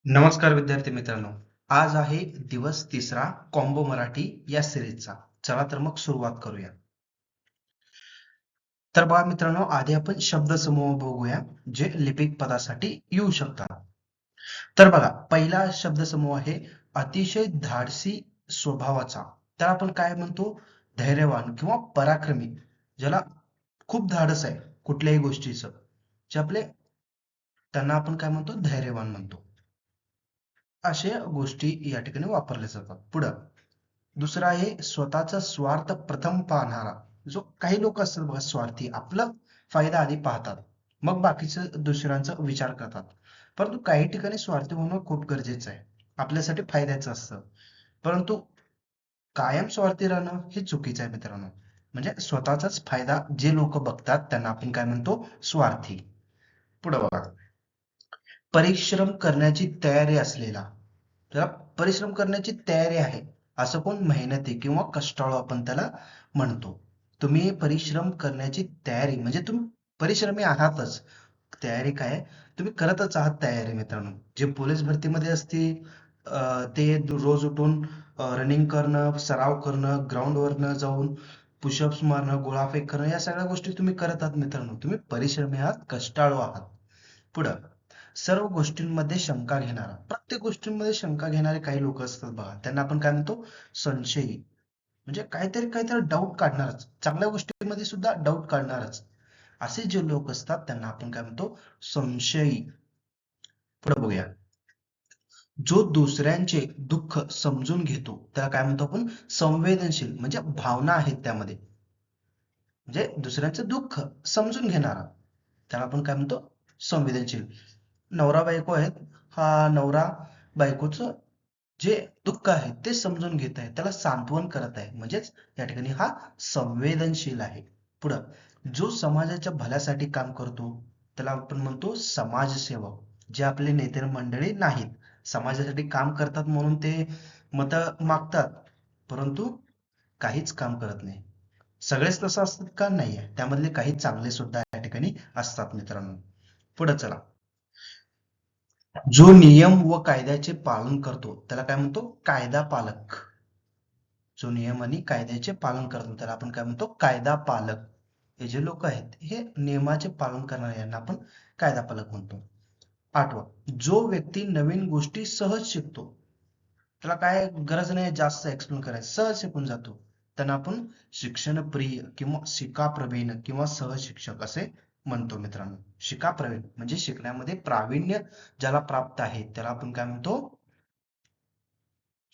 नमस्कार विद्यार्थी मित्रांनो. आज आहे दिवस तिसरा कॉम्बो मराठी या सिरीजचा. चला तर मग सुरुवात करूया. तर बघा मित्रांनो, आधी आपण शब्दसमूह बघूया जे लिपिक पदासाठी येऊ शकतात. तर बघा, पहिला शब्दसमूह आहे अतिशय धाडसी स्वभावाचा. तर आपण काय म्हणतो? धैर्यवान किंवा पराक्रमी, ज्याला खूप धाडस आहे कुठल्याही गोष्टीचं, जे आपले त्यांना आपण काय म्हणतो? धैर्यवान म्हणतो. अशा गोष्टी या ठिकाणी वापरल्या जातात. पुढं दुसरा आहे स्वतःचा स्वार्थ प्रथम पाहणारा. जो काही लोक असतात बघा, स्वार्थी, आपला फायदा आधी पाहतात, मग बाकीचं दुसऱ्यांचा विचार करतात. परंतु काही ठिकाणी स्वार्थी होणं खूप गरजेचं आहे, आपल्यासाठी फायद्याचं असतं. परंतु कायम स्वार्थी राहणं हे चुकीचं आहे मित्रांनो. म्हणजे स्वतःचाच फायदा जे लोक बघतात त्यांना आपण काय म्हणतो? स्वार्थी. पुढे बघा, परिश्रम करण्याची तयारी असलेला. त्याला परिश्रम करण्याची तयारी आहे असं कोण? मेहनती किंवा कष्टाळू आपण त्याला म्हणतो. तुम्ही परिश्रम करण्याची तयारी म्हणजे तुम्ही परिश्रमी आहातच. तयारी काय? तुम्ही करतच आहात तयारी मित्रांनो. जे पोलीस भरतीमध्ये असतील ते रोज उठून रनिंग करणं, सराव करणं, ग्राउंडवरनं जाऊन पुशअप्स मारणं, गोळाफेक करणं, या सगळ्या गोष्टी तुम्ही करत आहात मित्रांनो. तुम्ही परिश्रमी आहात, कष्टाळू आहात. पुढं, सर्व गोष्टींमध्ये शंका घेणारा. प्रत्येक गोष्टींमध्ये शंका घेणारे काही लोक असतात बघा, त्यांना आपण काय म्हणतो? संशयी. म्हणजे काहीतरी काहीतरी डाऊट काढणारच, चांगल्या गोष्टींमध्ये सुद्धा डाऊट काढणारच. असे जे लोक असतात त्यांना आपण काय म्हणतो? संशयी. पुढे बघूया, जो दुसऱ्यांचे दुःख समजून घेतो त्याला काय म्हणतो आपण? संवेदनशील. म्हणजे भावना आहेत त्यामध्ये, म्हणजे दुसऱ्यांचं दुःख समजून घेणारा त्याला आपण काय म्हणतो? संवेदनशील. नवरा बायको आहेत, हा नवरा बायकोचं जे दुःख आहे ते समजून घेत आहे, त्याला सांत्वन करत आहे, म्हणजेच या ठिकाणी हा संवेदनशील आहे. पुढं, जो समाजाच्या भल्यासाठी काम करतो त्याला आपण म्हणतो समाजसेवक. जे आपले नेते मंडळी नाहीत, समाजासाठी काम करतात म्हणून ते मत मागतात, परंतु काहीच काम करत नाही. सगळेच तसं असतात का? नाही आहे, त्यामधले काही चांगले सुद्धा या ठिकाणी असतात मित्रांनो. पुढे चला, जो नियम व कायद्याचे पालन करतो त्याला काय म्हणतो? कायदा पालक. जो नियम आणि कायद्याचे पालन करतो त्याला आपण काय म्हणतो? कायदा पालक. हे जे लोक आहेत हे नियमाचे पालन करणारे यांना आपण कायदा पालक म्हणतो. आठवा, जो व्यक्ती नवीन गोष्टी सहज शिकतो, त्याला काय गरज नाही जास्त एक्सप्लेन करायचं, सहज शिकून जातो, त्यांना आपण शिक्षणप्रिय किंवा शिकाप्रवीण किंवा सहशिक्षक असे म्हणतो मित्रांनो. शिकाप्रवीण म्हणजे शिकण्यामध्ये प्रावीण्य ज्याला प्राप्त आहे त्याला आपण काय म्हणतो?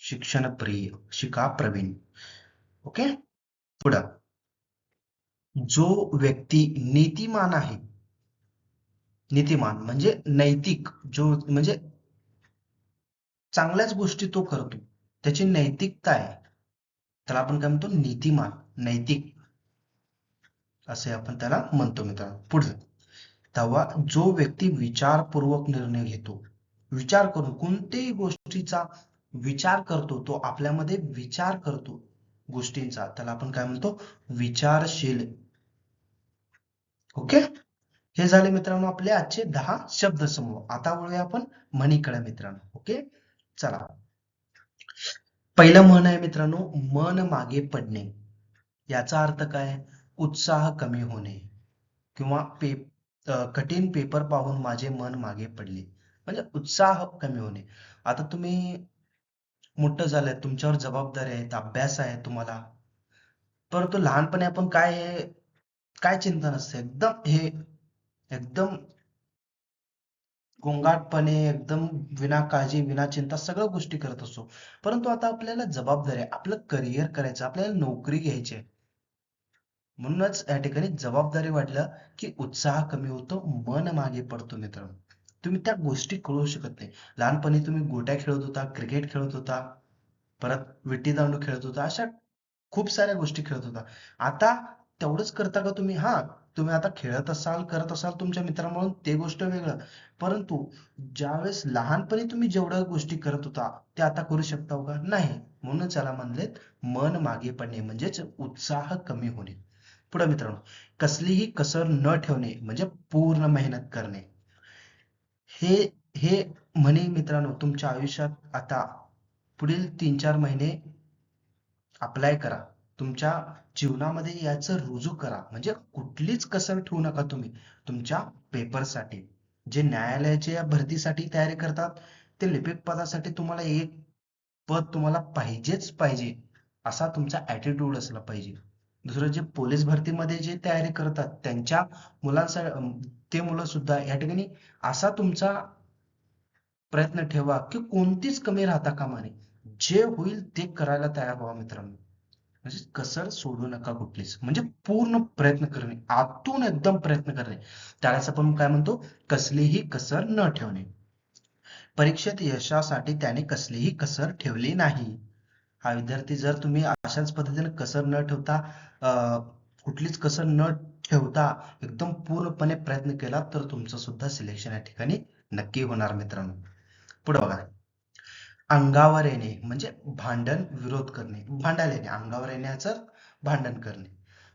शिक्षणप्रिय, शिकाप्रवीण. ओके. पुढं, जो व्यक्ती नीतिमान आहे. नीतिमान म्हणजे नैतिक, जो म्हणजे चांगल्याच गोष्टी तो करतो, त्याची नैतिकता आहे, त्याला आपण काय म्हणतो? नीतिमान, नैतिक असे आपण त्याला म्हणतो मित्रांनो. पुढे, तेव्हा जो व्यक्ती विचारपूर्वक निर्णय घेतो, विचार करून कोणत्याही गोष्टीचा विचार करतो, तो आपल्यामध्ये विचार करतो गोष्टींचा, त्याला आपण काय म्हणतो? विचारशील. ओके. हे झाले मित्रांनो आपले आजचे 10 शब्दसमूह. आता वळूया आपण म्हणीकडे मित्रांनो. ओके. चला, पहिलं म्हण आहे मित्रांनो, मन मागे पडणे. याचा अर्थ काय? उत्साह कमी होणे किंवा कठीण पेपर पाहून माझे मन मागे पडले, म्हणजे उत्साह कमी होणे. आता तुम्ही मोठं झालंय, तुमच्यावर जबाबदारी आहेत, अभ्यास आहे तुम्हाला, परंतु लहानपणी आपण काय चिंता नसते, एकदम गोंगाटपणे, एकदम विनाकाळजी विना चिंता सगळ्या गोष्टी करत असतो. परंतु आता आपल्याला जबाबदारी आहे, आपलं करिअर करायचं, आपल्याला नोकरी घ्यायची आहे, म्हणूनच या ठिकाणी जबाबदारी वाढल्या की उत्साह कमी होतो, मन मागे पडतो मित्रांनो. तुम्ही त्या गोष्टी कळू शकत नाही. लहानपणी तुम्ही गोट्या खेळत होता, क्रिकेट खेळत होता, परत विट्टी दांडू खेळत होता, अशा खूप साऱ्या गोष्टी खेळत होता. आता तेवढंच करता का तुम्ही? हा, तुम्ही आता खेळत असाल, करत असाल तुमच्या मित्रांमधून, ते गोष्ट वेगळं. परंतु ज्यावेळेस लहानपणी तुम्ही जेवढ्या गोष्टी करत होता ते आता करू शकता का? नाही. म्हणून त्याला म्हणलेत मन मागे पडणे, म्हणजेच उत्साह कमी होणे. पुढे मित्रांनो, कसलीही कसर न ठेवणे म्हणजे पूर्ण मेहनत करणे. हे हे म्हणे मित्रांनो, तुमच्या आयुष्यात आता पुढील 3-4 महिने अप्लाय करा. तुमच्या जीवनामध्ये याचं रुजू करा. म्हणजे कुठलीच कसर ठेवू नका तुम्ही तुमच्या पेपरसाठी. जे न्यायालयाच्या भरतीसाठी तयारी करतात, ते लिपिक पदासाठी तुम्हाला एक पद तुम्हाला पाहिजेच पाहिजे, असा तुमचा ॲटिट्यूड असला पाहिजे. दुसरं, जे पोलीस भरतीमध्ये जे तयारी करतात त्यांच्या ते मुलं सुद्धा या ठिकाणी असा तुमचा प्रयत्न ठेवा की कोणतीच कमी राहता कामा नये. जे होईल ते करायला तयार व्हा मित्रांनो. म्हणजे कसर सोडू नका कुठलीच. म्हणजे पूर्ण प्रयत्न करणे, आतून एकदम प्रयत्न करणे. त्यालाच आपण काय म्हणतो, कसलीही कसर न ठेवणे. परीक्षेत यशासाठी त्याने कसलीही कसर ठेवली नाही. हा विद्यार्थी, जर तुम्ही अशाच पद्धतीने कसर न ठेवता कुठलीच कसर न ठेवता एकदम पूर्णपणे प्रयत्न केला तर तुमचं सुद्धा सिलेक्शन या ठिकाणी नक्की होणार मित्रांनो. पुढे बघा. अंगावर येणे म्हणजे भांडण, विरोध करणे. भांडायला येणे, अंगावर येण्याचं भांडण करणे.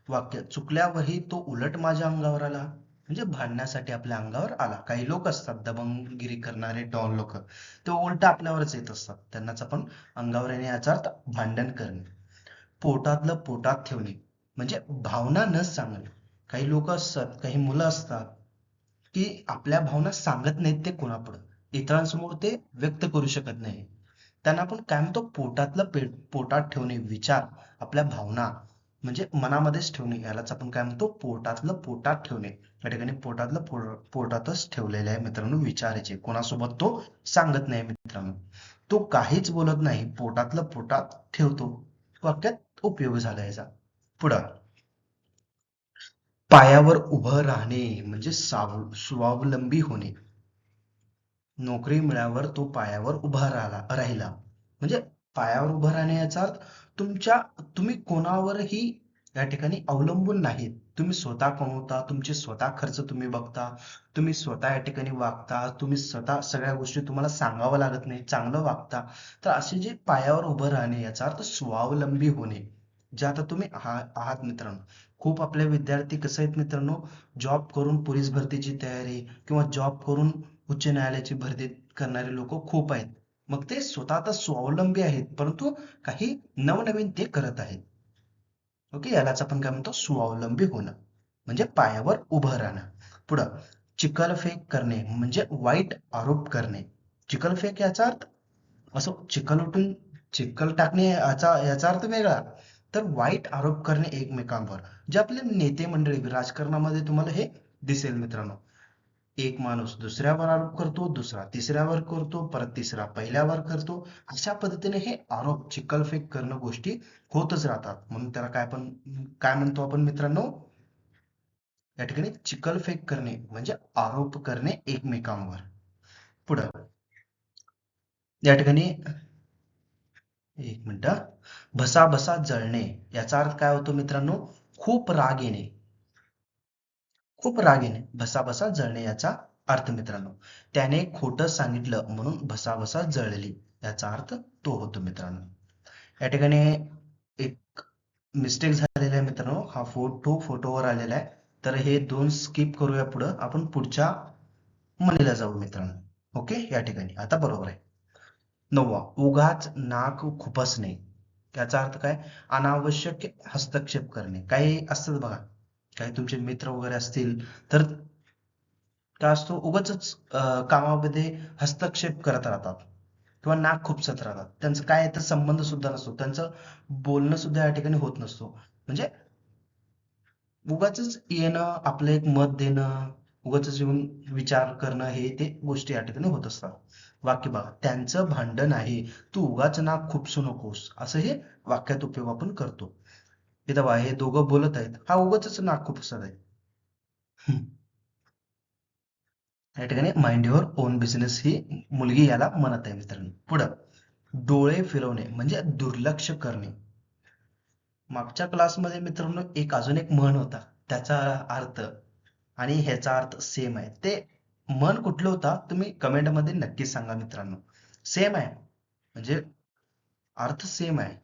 वाक्य, चुकल्यावरही तो उलट माझ्या अंगावर आला. म्हणजे भांडण्यासाठी आपल्या अंगावर आला. काही लोक असतात दबंगगिरी करणारे डॉन लोक, ते उलट आपल्यावरच येत असतात. त्यांनाच आपण अंगावर येणे याचा अर्थ भांडण करणे. पोटातलं पोटात ठेवणे म्हणजे भावना न सांगणे. काही लोक असतात, काही मुलं असतात की आपल्या भावना सांगत नाहीत ते कोणापुढं, इतरांसमोर ते व्यक्त करू शकत नाही. त्यांना आपण काय म्हणतो, पोटात ठेवणे विचार, आपल्या भावना म्हणजे मनामध्येच ठेवणे, यालाच आपण काय म्हणतो, पोटातलं पोटात ठेवणे. या ठिकाणी पोटातलं पोटातच ठेवलेलं आहे मित्रांनो विचारायचे, कोणासोबत तो सांगत नाही मित्रांनो. तो काहीच बोलत नाही, पोटातलं पोटात ठेवतो. वाक्यात उपयोग झाला याचा. पुढं, पायावर उभं राहणे म्हणजे स्वावलंबी होणे. नोकरी मिळाल्यावर तो पायावर उभा राहिला म्हणजे पायावर उभं राहणे याचा अर्थ तुम्ही कोणावरही या ठिकाणी अवलंबून नाहीत. तुम्ही स्वतः कमवता, तुमचे स्वतः खर्च तुम्ही बघता, तुम्ही स्वतः या ठिकाणी वागता, तुम्ही स्वतः सगळ्या गोष्टी तुम्हाला सांगावं लागत नाही, चांगलं वागता. तर असे जे पायावर उभं राहणे याचा अर्थ स्वावलंबी होणे. जे आता तुम्ही आहात मित्रांनो. खूप आपले विद्यार्थी कसं आहेत मित्रांनो, जॉब करून पोलीस भरतीची तयारी किंवा जॉब करून उच्च न्यायालयाची भरती करणारे लोक खूप आहेत. मग ते स्वतः आता स्वावलंबी आहेत, परंतु काही नवनवीन ते करत आहेत. ओके, यालाच आपण काय म्हणतो, स्वावलंबी होणं म्हणजे पायावर उभं राहणं. पुढं, चिखलफेक करणे म्हणजे वाईट आरोप करणे. चिखलफेक याचा अर्थ असं चिखल उठून चिखल टाकणे याचा अर्थ वेगळा. तर वाईट आरोप करणे एकमेकांवर, जे आपले नेते मंडळी राजकारणामध्ये तुम्हाला हे दिसेल मित्रांनो. एक माणूस दुसऱ्यावर आरोप करतो, दुसरा तिसऱ्यावर करतो, परत तिसरा पहिल्यावर करतो. अशा पद्धतीने हे आरोप, चिखलफेक करणं गोष्टी होतच राहतात. म्हणून त्याला काय म्हणतो आपण मित्रांनो, या ठिकाणी चिखलफेक करणे म्हणजे आरोप करणे एकमेकांवर. पुढं, या ठिकाणी एक मिनिट, भसाभसा जळणे याचा अर्थ काय होतो मित्रांनो, खूप राग येणे. खूप राग येणे, भसाभसा जळणे याचा अर्थ मित्रांनो. त्याने खोटं सांगितलं म्हणून भसाभसा जळली, याचा अर्थ तो होतो मित्रांनो. या ठिकाणी एक मिस्टेक झालेला आहे मित्रांनो, हा फोटोवर आलेला आहे. तर हे दोन स्किप करूया, पुढं आपण पुढच्या म्हणीला जाऊ मित्रांनो. ओके, या ठिकाणी आता बरोबर आहे. 9वा, उगाच नाक खुपसणे. त्याचा अर्थ काय, अनावश्यक हस्तक्षेप करणे. काही असतात बघा, काही तुमचे मित्र वगैरे असतील तर काय असतो, उगाचच कामामध्ये हस्तक्षेप करत राहतात किंवा नाक खुपसत राहतात. त्यांचं काय तर संबंध सुद्धा नसतो, त्यांचं बोलणं सुद्धा या ठिकाणी होत नसतो. म्हणजे उगाचच येणं, आपलं एक मत देणं, उगाचच येऊन विचार करणं, हे ते गोष्टी या ठिकाणी होत असतात. वाक्य बघा, त्यांचं भांडण आहे, तू उगाच नाक खुपसू नकोस, असं हे वाक्यात उपयोग आपण करतो. इथं बघा, हे दोघं बोलत आहेत, हा उगाचच नाक खुपसत आहे. या ठिकाणी माइंड युअर ओन बिझनेस ही मुलगी याला म्हणत आहे मित्रांनो. पुढं, डोळे फिरवणे म्हणजे दुर्लक्ष करणे. मागच्या क्लासमध्ये मित्रांनो अजून एक म्हण होता, त्याचा अर्थ आणि ह्याचा अर्थ सेम आहे. ते म्हण कुठलं होता तुम्ही कमेंट मध्ये नक्की सांगा मित्रांनो. सेम आहे म्हणजे अर्थ सेम आहे,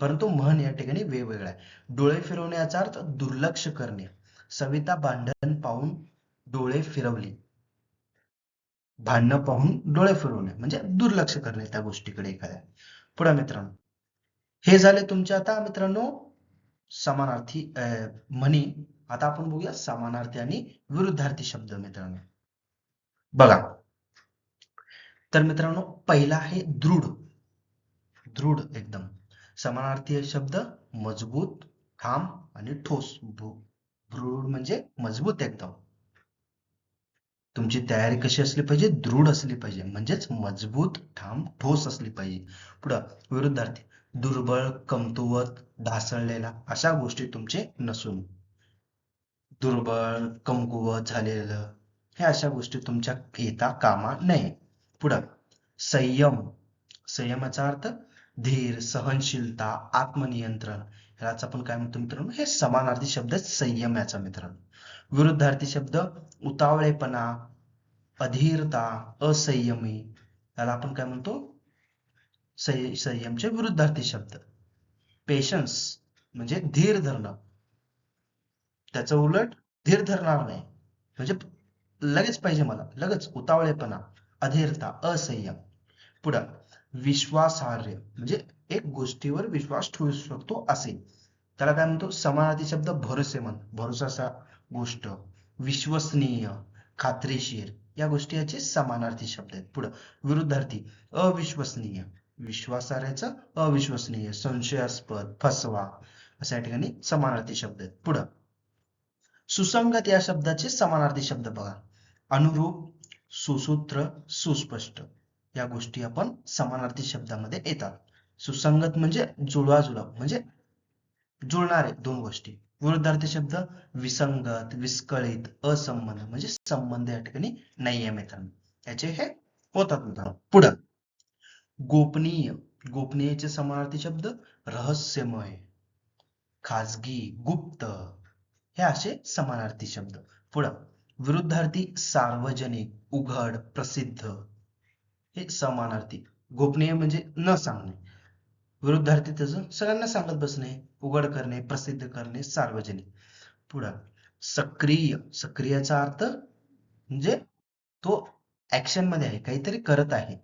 परंतु म्हण या ठिकाणी वेगवेगळा आहे. डोळे फिरवणे याचा अर्थ दुर्लक्ष करणे. सविता भांडण पाहून डोळे फिरवली. भांडणं पाहून डोळे फिरवणे म्हणजे दुर्लक्ष करणे त्या गोष्टीकडे एखाद्या. पुढे मित्रांनो, हे झाले तुमचे आता मित्रांनो समानार्थी म्हणी. आता आपण बघूया समानार्थी आणि विरुद्धार्थी शब्द मित्रांनो. बघा, तर मित्रांनो पहिला आहे दृढ. दृढ एकदम. समानार्थी शब्द मजबूत, ठाम आणि ठोस. दृढ म्हणजे मजबूत एकदम. तुमची तयारी कशी असली पाहिजे? दृढ असली पाहिजे, म्हणजेच मजबूत, ठाम, ठोस असली पाहिजे. पुढं विरुद्धार्थी दुर्बळ, कमकुवत, ढासळलेला अशा गोष्टी तुमचे नसून. दुर्बळ, कमकुवत झालेलं हे अशा गोष्टी तुमच्या येता कामा नये. पुढं संयम. संयमाचा अर्थ धीर, सहनशीलता, आत्मनियंत्रण. ह्यालाच आपण काय म्हणतो मित्रांनो? हे समानार्थी शब्द संयम याचा मित्रांनो. विरुद्धार्थी शब्द उतावळेपणा, अधीरता, असंयमी. याला आपण काय म्हणतो? संयमचे विरुद्धार्थी शब्द. पेशन्स म्हणजे धीर धरणं, त्याचं उलट धीर धरणार नाही म्हणजे लगेच पाहिजे मला, लगेच. उतावळेपणा, अधीरता, असंयम. पुढं विश्वासार्ह म्हणजे एक गोष्टीवर विश्वास ठेवू शकतो असे, त्याला काय म्हणतो? समानार्थी शब्द भरोसेमंद, भरोसा गोष्ट. विश्वसनीय, खात्रीशीर. या गोष्टी याचे समानार्थी शब्द आहेत. पुढं विरुद्धार्थी अविश्वसनीय. विश्वासार्हचा अविश्वसनीय, संशयास्पद, फसवा अशा या ठिकाणी समानार्थी शब्द आहेत. पुढं सुसंगत या शब्दाचे समानार्थी शब्द बघा. अनुरूप, सुसूत्र, सुस्पष्ट. या गोष्टी आपण समानार्थी शब्दामध्ये येतात. सुसंगत म्हणजे जुळवाजुळव म्हणजे जुळणारे दोन गोष्टी. विरुद्धार्थी शब्द विसंगत, विस्कळीत, असंबंध म्हणजे संबंध या ठिकाणी नाहीये मित्रांनो. याचे हे होतात मित्रांनो. पुढं गोपनीय. गोपनीयचे समानार्थी शब्द रहस्यमय, खाजगी, गुप्त. हे असे समानार्थी शब्द. पुढं विरुद्धार्थी सार्वजनिक, उघड, प्रसिद्ध. हे समानार्थी. गोपनीय म्हणजे न सांगणे, विरुद्धार्थी त्याचं सगळ्यांना सांगत बसणे, उघड करणे, प्रसिद्ध करणे, सार्वजनिक. पुढं सक्रिय. सक्रियचा अर्थ म्हणजे तो ऍक्शन मध्ये आहे, काहीतरी करत आहे.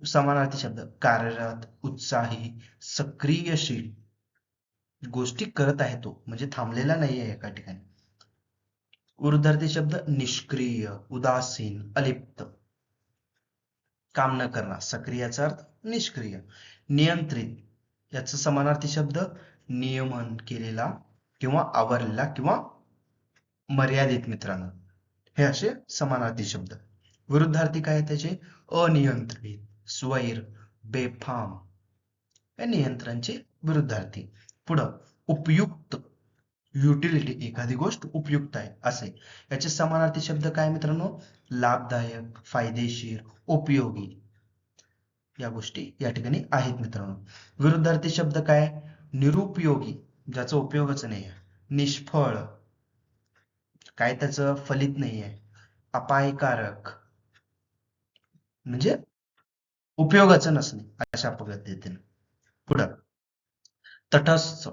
समानार्थी शब्द कार्यरत, उत्साही, सक्रियशील. गोष्टी करत आहे तो म्हणजे थांबलेला नाहीये एका ठिकाणी. विरुद्धार्थी शब्द निष्क्रिय, उदासीन, अलिप्त, काम न करणार. सक्रियचा अर्थ निष्क्रिय. नियंत्रित. याचा समानार्थी शब्द नियमन केलेला किंवा आवरलेला किंवा मर्यादित मित्रांनो. हे असे समानार्थी शब्द. विरुद्धार्थी काय त्याचे? अनियंत्रित, स्वैर, बेफाम. हे नियंत्रणचे विरुद्धार्थी. पुढं उपयुक्त. युटिलिटी, एखादी गोष्ट उपयुक्त आहे असे. याचे समानार्थी शब्द काय मित्रांनो? लाभदायक, फायदेशीर, उपयोगी. या गोष्टी या ठिकाणी आहेत मित्रांनो. विरुद्धार्थी शब्द काय? निरुपयोगी, ज्याचा उपयोगच नाही आहे. निष्फळ, काय त्याचं फलित नाही आहे. अपायकारक म्हणजे उपयोगाचं नसणे अशा पद्धतीने. पुढं तटस्थ,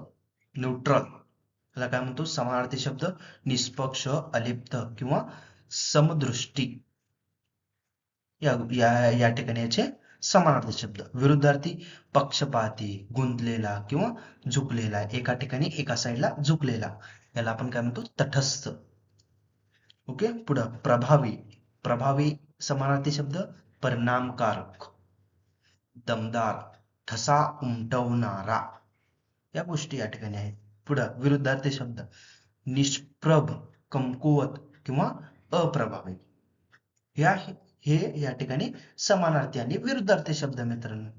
न्यूट्रल. त्याला काय म्हणतो? समानार्थी शब्द निष्पक्ष, अलिप्त किंवा समदृष्टी. या ठिकाणी याचे समानार्थी शब्द. विरुद्धार्थी पक्षपाती, गुंतलेला किंवा झुकलेला, एका ठिकाणी एका साईडला झुकलेला. याला आपण काय म्हणतो? तटस्थ. ओके. पुढं प्रभावी. प्रभावी समानार्थी शब्द परिणामकारक, दमदार, ठसा उमटवणारा. या गोष्टी या ठिकाणी आहेत. पुढं विरुद्धार्थी शब्द निष्प्रभ, कमकुवत किंवा अप्रभावी. हे या ठिकाणी समानार्थी आणि विरुद्धार्थी शब्द मित्रांनो.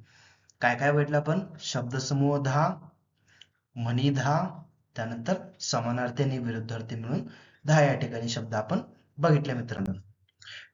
काय काय भेटलं आपण? शब्दसमूह 10, म्हणी 10, त्यानंतर समानार्थी आणि विरुद्धार्थी मिळून 10 या ठिकाणी शब्द आपण बघितले मित्रांनो.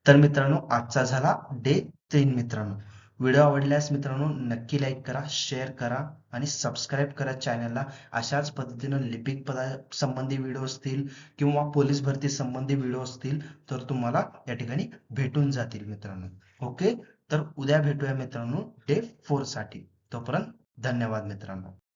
तर मित्रांनो आजचा झाला डे 3 मित्रांनो. व्हिडिओ आवडल्यास मित्रांनो नक्की लाईक करा, शेअर करा आणि सबस्क्राईब करा चॅनलला. अशाच पद्धतीनं लिपिक पदा संबंधी व्हिडिओ असतील किंवा पोलीस भरती संबंधी व्हिडिओ असतील तर तुम्हाला या ठिकाणी भेटून जातील मित्रांनो. ओके. तर उद्या भेटूया मित्रांनो डे 4 साठी. तोपर्यंत धन्यवाद मित्रांनो.